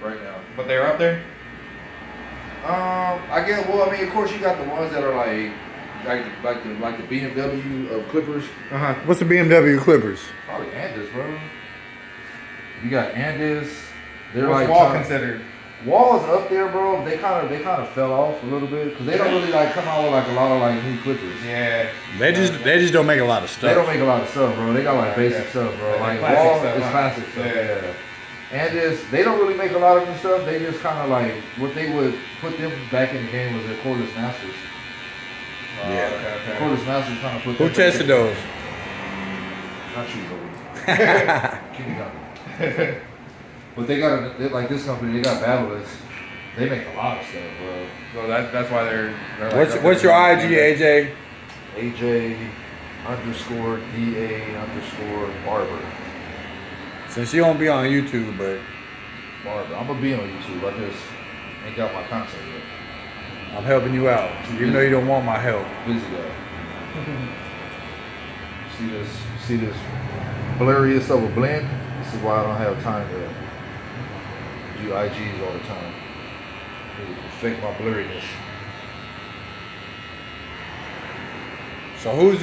right now. But they're up there? I guess, well, I mean, of course you got the ones that are like the BMW of Clippers. What's the BMW Clippers? Probably Andis, bro. You got Andis. They're What's like Wall considered? Wall's up there, bro. They kind of fell off a little bit because they don't really like come out with like a lot of like new Clippers. Yeah. They just don't make a lot of stuff. They don't make a lot of stuff, bro. They got like basic stuff, bro. Like Wall is classic stuff. Yeah. And they don't really make a lot of new stuff. They just kind of like what they would put them back in the game was their cordless masters. Yeah. Cordless masters kind of put. Who tested those? Not you, bro. Keep it going. But they got like this company. They got Babyliss. They make a lot of stuff, bro. So that's why they're What's your IG, AJ? AJ_DA_Barber. Since you don't be on YouTube, but Barber. I'm gonna be on YouTube. I just ain't got my content yet. I'm helping you out, even though you don't want my help. Busy guy. See this blurriest of a blend? This is why I don't have time to do IGs all the time. Fake my blurriness. So who's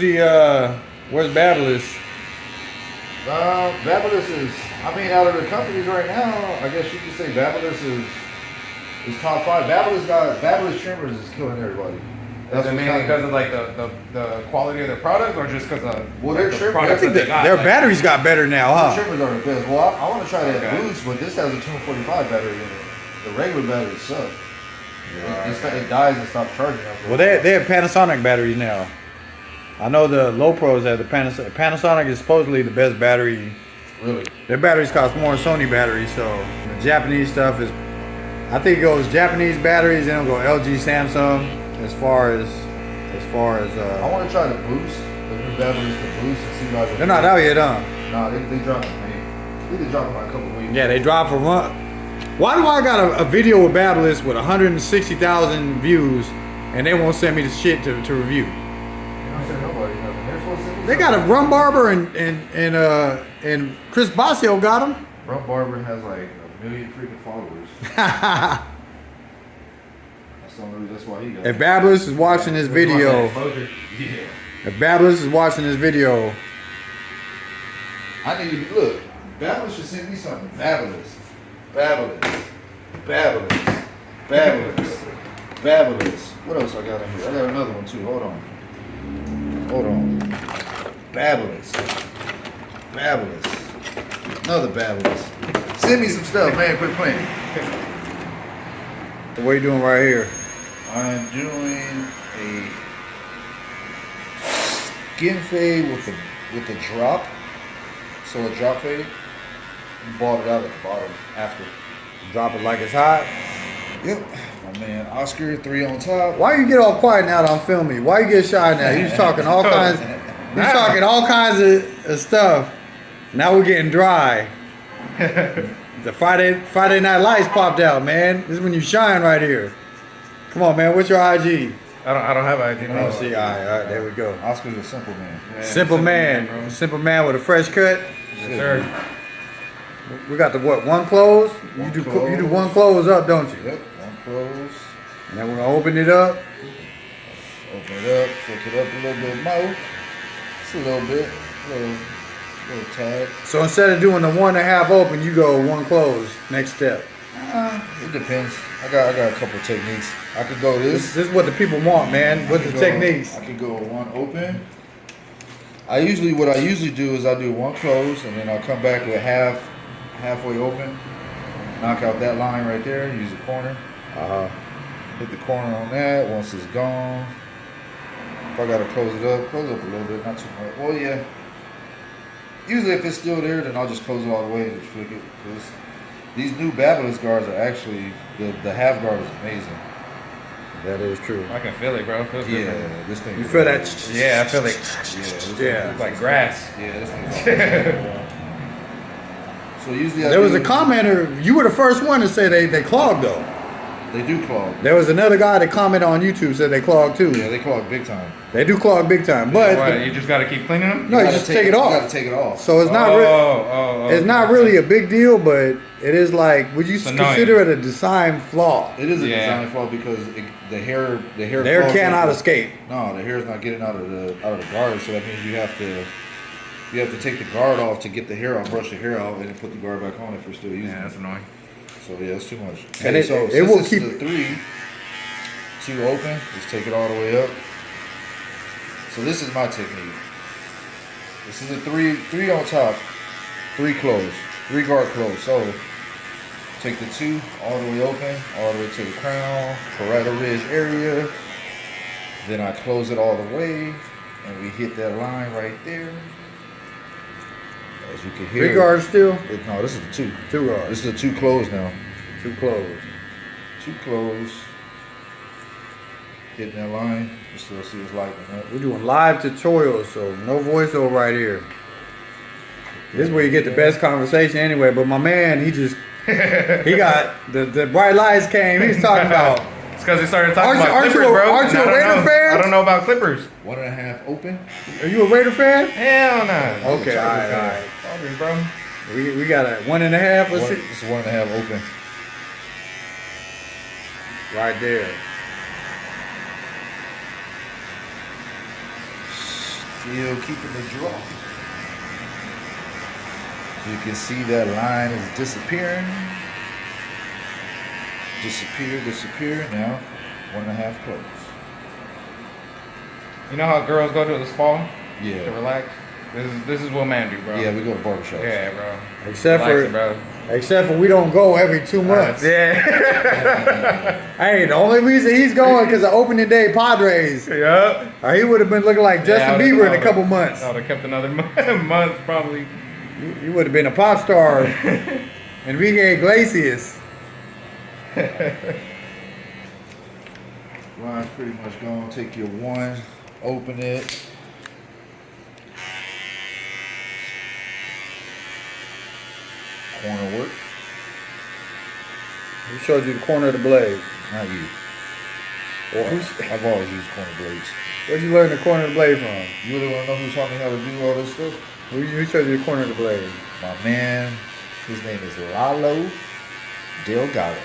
where's Babyliss? Babyliss is, I mean, out of the companies right now, I guess you could say Babyliss is top 5. Babyliss trimmers is killing everybody. Does it mainly because of like the quality of their product, or just because of their trimmers? I think their batteries got better now, huh? The trimmers are the best. Well, I want to try that Boost, but this has a 245 battery in it. The regular batteries suck. It dies and stops charging. Well, they have Panasonic batteries now. I know the low pros have the Panasonic. Panasonic is supposedly the best battery. Really? Their batteries cost more than Sony batteries, so the Japanese stuff is. I think it goes Japanese batteries, then it'll go LG, Samsung. As far as I want to try the Boost, the new batteries, the Boost, and see how they're not out yet, huh? Nah, they dropped them, man. They dropped them like a couple of weeks. Yeah, they drop for one. Why do I got a video with Babyliss with 160,000 views, and they won't send me the shit to review? You don't send nobody nothing. They're supposed to send me They got a Rum Barber and Chris Basio got them. Rum Barber has like 1 million freaking followers. That's why he got If Babyliss is watching this video, if Babyliss is watching this video, I need to look. Babyliss should send me something. Babyliss. What else I got in here? I got another one too. Hold on. Babyliss. Another Babyliss. Send me some stuff, man. Quit playing. what are you doing right here? I'm doing a skin fade with the drop. So a drop fade. Bought it out at the bottom after. Drop it like it's hot. Yep. My man Oscar, 3 on top. Why you get all quiet now that I'm filming? Why you get shy now? You was talking all kinds. You talking all kinds of stuff. Now we're getting dry. The Friday Night Lights popped out, man. This is when you shine right here. Come on, man. What's your IG? I don't have an ID. Oh, see, all right, there we go. Oscar's a simple man. Yeah, Simple man with a fresh cut. Yes, sir. We got the what? One close. You do one close up, don't you? Yep. One close. And then we're gonna open it up. Open it up. Flick it up a little bit more. Just a little bit. Little tag. So instead of doing the 1.5 open, you go one close. Next step. It depends. I got a couple of techniques. I could go this. This is what the people want, man. What's the techniques? I could go one open. What I usually do is I do one close and then I'll come back with halfway open. Knock out that line right there. Use the corner. Hit the corner on that. Once it's gone. If I gotta close it up a little bit, not too much. Well, yeah. Usually, if it's still there, then I'll just close it all the way and just flick it. Because these new Babyliss guards are actually the half guard is amazing. That is true. I can feel it, bro. It feels different. This thing. You feel that? Yeah, I feel it. Yeah. It's like grass. Yeah, this thing's So usually There was a commenter. You were the first one to say they clogged though. They do clog. There was another guy that commented on YouTube said they clog too. Yeah, they clog big time. They do clog big time, but What, you just gotta keep cleaning them? no, you gotta just take it You off. gotta take it off. So it's not it's not really a big deal, but it is like, would you consider it a design flaw? It is a design flaw because the hair The hair cannot escape. No, the hair is not getting out of the guard, so that means you have to take the guard off to get the hair off, brush the hair out, and then put the guard back on if you're still using it. Yeah, that's annoying. So yeah, it's too much. And so it will keep the 3, 2 open. Just take it all the way up. So this is my technique. This is a 3 on top, 3 closed, 3 guard closed. So take the 2 all the way open, all the way to the crown, parietal ridge area. Then I close it all the way, and we hit that line right there. As you can hear. 3 guards still? No, this is the 2. 2 guards. This is the 2 closed now. 2 closed. 2 closed. Hitting that line. You still see it's lightening up. We're doing live tutorials, so no voiceover right here. This is where you get the best conversation anyway, but my man, he got, the bright lights came, he's talking about. It's because he started talking Aren't you- about aren't you Clippers, a- bro. aren't you and a I don't Raider know. fan? I don't know about Clippers. 1.5 open. Are you a Raider fan? Hell no. Okay, all right. Chargers, bro. We got a 1.5, let's see. It's 1.5 open. Right there. Still keeping the draw. You can see that line is disappearing. Disappear. Now, 1.5 close. You know how girls go to the spa to Yeah. relax? This is what men do, bro. Yeah, we go to barbershops. Yeah, bro. Except Relax it, bro. for we don't go every 2 months. Yeah. Hey, the only reason he's going because of opening day Padres. Yup. Or he would have been looking like Justin Bieber in a couple months. I would have kept another month, probably. You would have been a pop star. Enrique Iglesias. Line's pretty much gone. Take your 1, open it. Corner work. Who showed you the corner of the blade? Not you. Or I've always used corner blades. where'd you learn the corner of the blade from? You really want to know who taught me how to do all this stuff? Who showed you the corner of the blade? My man, his name is Lalo Delgado.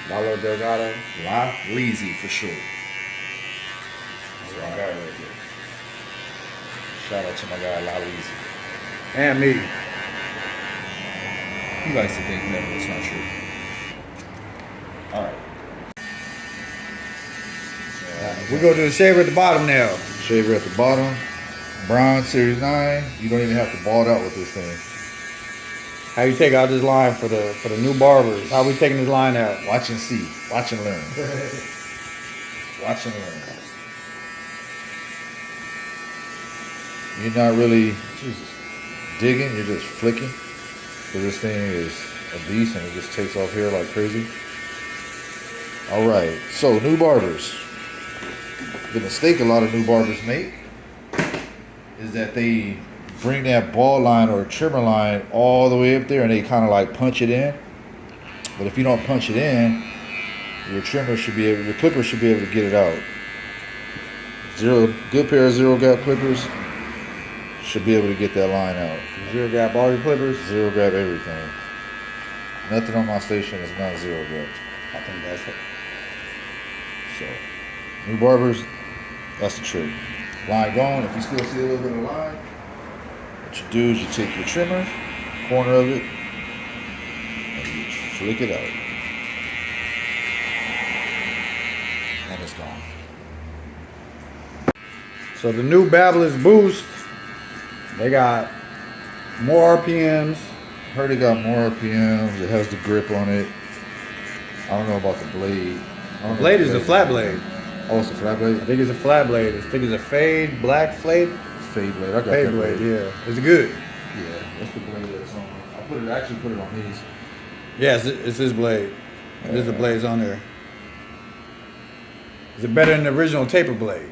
Lalo Delgado. La Leezy for short. That's my guy right there. Shout out to my guy La Leezy. And me. He likes to think that, but it's not true. Alright. We go to the shaver at the bottom now. Shaver at the bottom. Bronze Series 9. You don't even have to ball it out with this thing. How you take out this line for the new barbers? How we taking this line out? Watch and see. Watch and learn. Watch and learn. You're not really digging, you're just flicking. So this thing is a beast and it just takes off here like crazy. Alright, so new barbers. The mistake a lot of new barbers make is that they bring that ball line or trimmer line all the way up there and they kind of like punch it in. But if you don't punch it in, your clipper should be able to get it out. Good pair of 0 gap clippers should be able to get that line out. 0 gap barber clippers? 0 gap everything. Nothing on my station is not 0 gap. I think that's it. So, new barbers, that's the trick. Line gone. If you still see a little bit of line, what you do is you take your trimmer, corner of it, and you flick it out. And it's gone. So the new Babyliss Boost, they got more RPMs. Heard it got more RPMs. It has the grip on it. I don't know about the blade. The blade is a flat blade. Oh, it's a flat blade? I think it's a flat blade. I think it's a fade, black fade. Fade blade. I got Fade that blade, yeah. It's good. Yeah, that's the blade that's on. I actually put it on these. Yeah, it's this blade. There's the blades on there. Is it better than the original taper blade?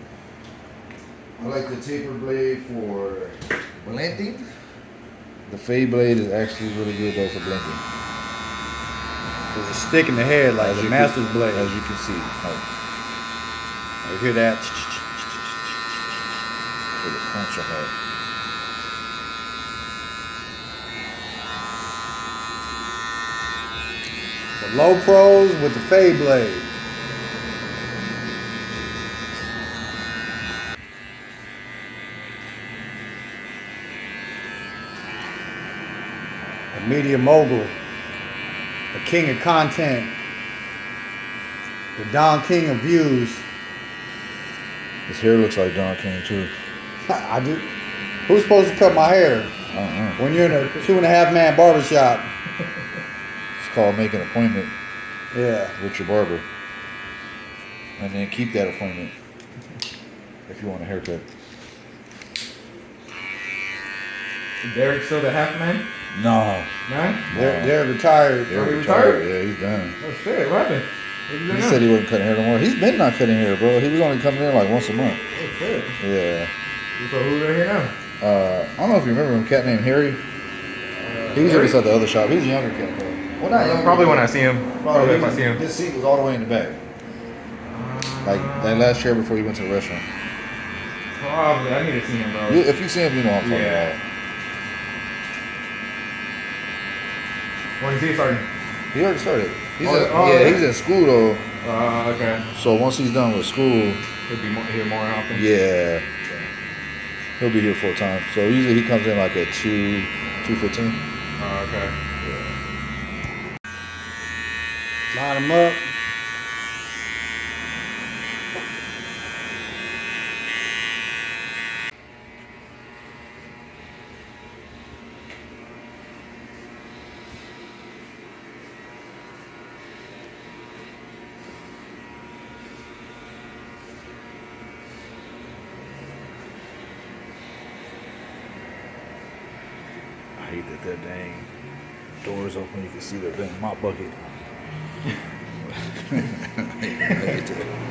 I like the taper blade for blending. The fade blade is actually really good though for blending. There's a stick in the head like the master's blade. As you can see. Oh, You hear that? feel the punch on that. The low pros with the fade blade. The media mogul. The king of content. The Don King of views. His hair looks like Don King too. I do. Who's supposed to cut my hair? I don't know. When you're in a 2.5 man barbershop. It's called make an appointment Yeah. with your barber. And then keep that appointment if you want a haircut. Derek still the half man? No. Man? They're retired. They're he retired. retired? Yeah, he's done. Oh shit, what happened? What you doing He now? said he wasn't cutting hair no more. He's been not cutting hair, bro. He was only coming in like once a month. Oh shit. Yeah. So who's right here now? I don't know if you remember him, a cat named Harry. He was just at the other shop. He was a younger cat, though. Well, not younger. Probably when I see him. Probably if I see him. His seat was all the way in the back. Like that last chair before he went to the restaurant. Probably. I need to see him, bro. If you see him, you know what I'm talking Yeah. about. When is he starting? He already started. He's okay. he's in school though. Okay. So once he's done with school, He'll be here more often. yeah, he'll be here full time. So usually he comes in like at 2:15. Okay. Line them up. I hate that dang doors open. You can see the dang mop bucket. I hate that.